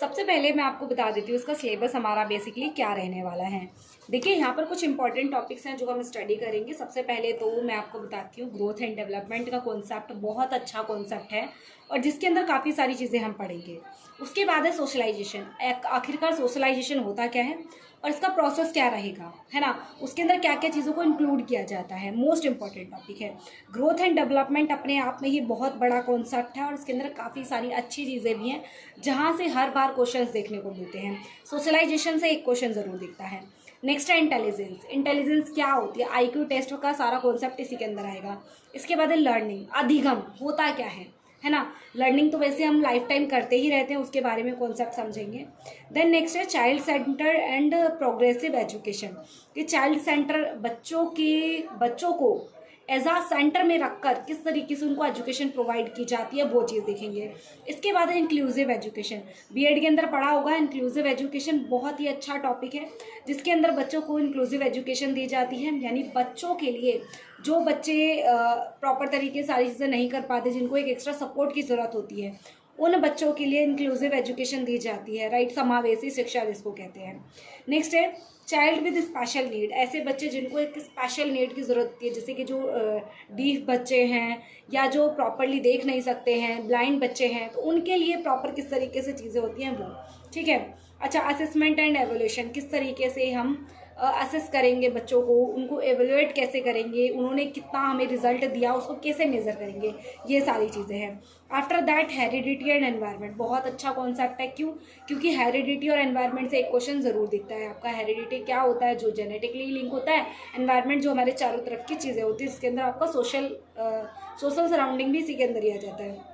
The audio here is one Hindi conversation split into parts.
सबसे पहले मैं आपको बता देती हूँ इसका सिलेबस हमारा बेसिकली क्या रहने वाला है। देखिए यहाँ पर कुछ इंपॉर्टेंट टॉपिक्स हैं जो हम स्टडी करेंगे। सबसे पहले तो मैं आपको बताती हूँ ग्रोथ एंड डेवलपमेंट का कॉन्सेप्ट बहुत अच्छा कॉन्सेप्ट है और जिसके अंदर काफ़ी सारी चीज़ें हम पढ़ेंगे। उसके बाद है सोशलाइजेशन। आखिरकार सोशलाइजेशन होता क्या है और इसका प्रोसेस क्या रहेगा, है ना, उसके अंदर क्या क्या चीज़ों को इंक्लूड किया जाता है। मोस्ट इंपॉर्टेंट टॉपिक है। ग्रोथ एंड डेवलपमेंट अपने आप में ही बहुत बड़ा कॉन्सेप्ट है और इसके अंदर काफ़ी सारी अच्छी चीज़ें भी हैं जहाँ से हर बार क्वेश्चंस देखने को मिलते हैं। सोशलाइजेशन से एक क्वेश्चन ज़रूर दिखता है। नेक्स्ट है इंटेलिजेंस। इंटेलिजेंस क्या होती है, IQ टेस्ट का सारा कॉन्सेप्ट इसी के अंदर आएगा। इसके बाद है लर्निंग। अधिगम होता क्या है ना। लर्निंग तो वैसे हम लाइफ टाइम करते ही रहते हैं, उसके बारे में कॉन्सेप्ट समझेंगे। देन नेक्स्ट है child centre and progressive education. कि चाइल्ड सेंटर बच्चों को एज आ सेंटर में रखकर किस तरीके से उनको एजुकेशन प्रोवाइड की जाती है, वो चीज़ देखेंगे। इसके बाद है इंक्लूसिव एजुकेशन। बीएड के अंदर पढ़ा होगा। इंक्लूसिव एजुकेशन बहुत ही अच्छा टॉपिक है जिसके अंदर बच्चों को इंक्लूसिव एजुकेशन दी जाती है, यानी बच्चों के लिए जो बच्चे प्रॉपर तरीके से सारी चीज़ें नहीं कर पाते, जिनको एक एक्स्ट्रा सपोर्ट की ज़रूरत होती है, उन बच्चों के लिए इंक्लूसिव एजुकेशन दी जाती है, राइट। समावेशी शिक्षा जिसको कहते हैं। नेक्स्ट है चाइल्ड विद स्पेशल नीड। ऐसे बच्चे जिनको एक स्पेशल नीड की ज़रूरत होती है, जैसे कि जो डीफ बच्चे हैं या जो प्रॉपरली देख नहीं सकते हैं, ब्लाइंड बच्चे हैं, तो उनके लिए प्रॉपर किस तरीके से चीज़ें होती हैं वो, ठीक है। अच्छा, असेसमेंट एंड एवोल्यूशन। किस तरीके से हम असेस करेंगे बच्चों को, उनको एवेल्युएट कैसे करेंगे, उन्होंने कितना हमें रिजल्ट दिया उसको कैसे मेज़र करेंगे, ये सारी चीज़ें हैं। After that heredity and environment. बहुत अच्छा कॉन्सेप्ट है। क्यों? क्योंकि हेरिडिटी और एनवायरनमेंट से एक क्वेश्चन ज़रूर दिखता है आपका। हेरिडिटी क्या होता है, जो जेनेटिकली लिंक होता है। एनवायरनमेंट जो हमारे चारों तरफ की चीज़ें होती है, इसके अंदर आपका सोशल सराउंडिंग भी इसी के अंदर ही आ जाता है।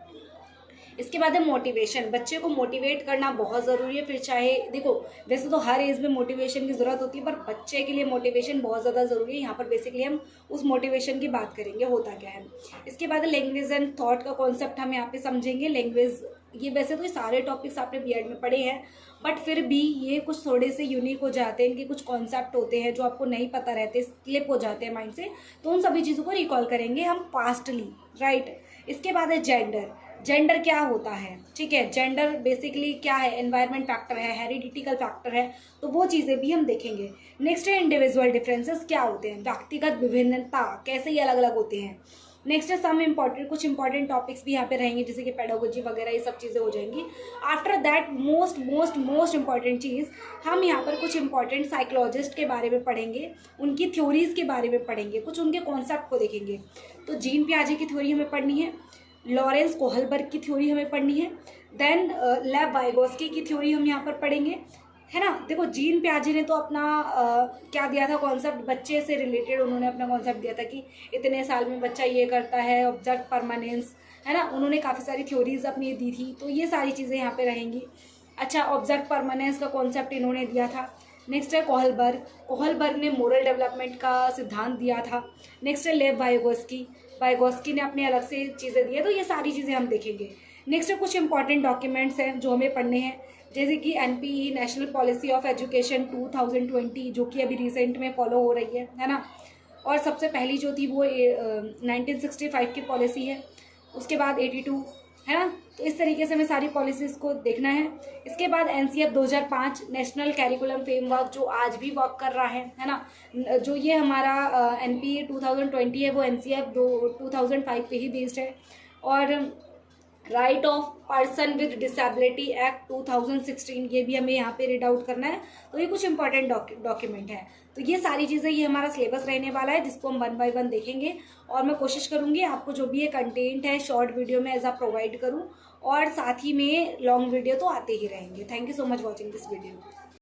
इसके बाद है मोटिवेशन। बच्चे को मोटिवेट करना बहुत ज़रूरी है। फिर चाहे देखो, वैसे तो हर एज में मोटिवेशन की ज़रूरत होती है, पर बच्चे के लिए मोटिवेशन बहुत ज़्यादा ज़रूरी है। यहाँ पर बेसिकली हम उस मोटिवेशन की बात करेंगे, होता क्या है। इसके बाद लैंग्वेज एंड थॉट का कॉन्सेप्ट हम यहाँ पे समझेंगे। लैंग्वेज, ये वैसे तो ये सारे टॉपिक्स आपने बीएड में पढ़े हैं, बट फिर भी ये कुछ थोड़े से यूनिक हो जाते हैं। इनके कुछ कॉन्सेप्ट होते हैं जो आपको नहीं पता रहते, स्लिप हो जाते हैं माइंड से, तो उन सभी चीज़ों को रिकॉल करेंगे हम फास्टली, राइट। इसके बाद है जेंडर। जेंडर क्या होता है, ठीक है। जेंडर बेसिकली क्या है, एनवायरनमेंट फैक्टर है, हेरिडिटिकल फैक्टर है, तो वो चीज़ें भी हम देखेंगे। नेक्स्ट है इंडिविजुअल डिफरेंसेस। क्या होते हैं, व्यक्तिगत विभिन्नता, कैसे ये अलग अलग होते हैं। नेक्स्ट है कुछ इंपॉर्टेंट टॉपिक्स भी यहाँ पे रहेंगे, जैसे कि पेडागोजी वगैरह, ये सब चीज़ें हो जाएंगी। आफ्टर दैट मोस्ट इंपॉर्टेंट चीज़, हम यहाँ पर कुछ इंपॉर्टेंट साइकोलॉजिस्ट के बारे में पढ़ेंगे, उनकी थ्योरीज़ के बारे में पढ़ेंगे, कुछ उनके कॉन्सेप्ट को देखेंगे। तो जीन पियाजे की थ्योरी हमें पढ़नी है, लॉरेंस कोहलबर्ग की थ्योरी हमें पढ़नी है, देन लेव वाइगोस्की की थ्योरी हम यहाँ पर पढ़ेंगे, है ना। देखो, जीन पियाजे ने तो अपना क्या दिया था कॉन्सेप्ट, बच्चे से रिलेटेड उन्होंने अपना कॉन्सेप्ट दिया था कि इतने साल में बच्चा ये करता है, ऑब्जर्व परमानेंस, है ना। उन्होंने काफ़ी सारी थ्योरीज अपनी दी थी, तो ये सारी चीज़ें यहाँ पे रहेंगी। अच्छा, ऑब्जर्व परमानेंस का कॉन्सेप्ट इन्होंने दिया था। नेक्स्ट है कोहलबर्ग ने मोरल डेवलपमेंट का सिद्धांत दिया था। नेक्स्ट है लेव वाइगोस्की ने अपने अलग से चीज़ें दी है, तो ये सारी चीज़ें हम देखेंगे। नेक्स्ट है कुछ इंपॉर्टेंट डॉक्यूमेंट्स हैं जो हमें पढ़ने हैं, जैसे कि NPE national policy of education 2020, जो कि अभी रिसेंट में फॉलो हो रही है ना। और सबसे पहली जो थी वो 1965 की पॉलिसी है, उसके बाद 82, है ना। तो इस तरीके से हमें सारी पॉलिसीज़ को देखना है। इसके बाद NCF 2005 नेशनल कैरिकुलम फ्रेमवर्क, जो आज भी वर्क कर रहा है ना। जो ये हमारा NPE 2020 है वो NCF 2005 पे ही बेस्ड है। और right of person with disability act 2016, ये भी हमें यहाँ पे रीड आउट करना है। तो ये कुछ इंपॉर्टेंट डॉक्यूमेंट है। तो ये सारी चीज़ें, ये हमारा सिलेबस रहने वाला है, जिसको हम 1 बाय 1 देखेंगे। और मैं कोशिश करूँगी आपको जो भी ये कंटेंट है शॉर्ट वीडियो में ऐसा प्रोवाइड करूँ, और साथ ही में लॉन्ग वीडियो तो आते ही रहेंगे। Thank you so much watching this video.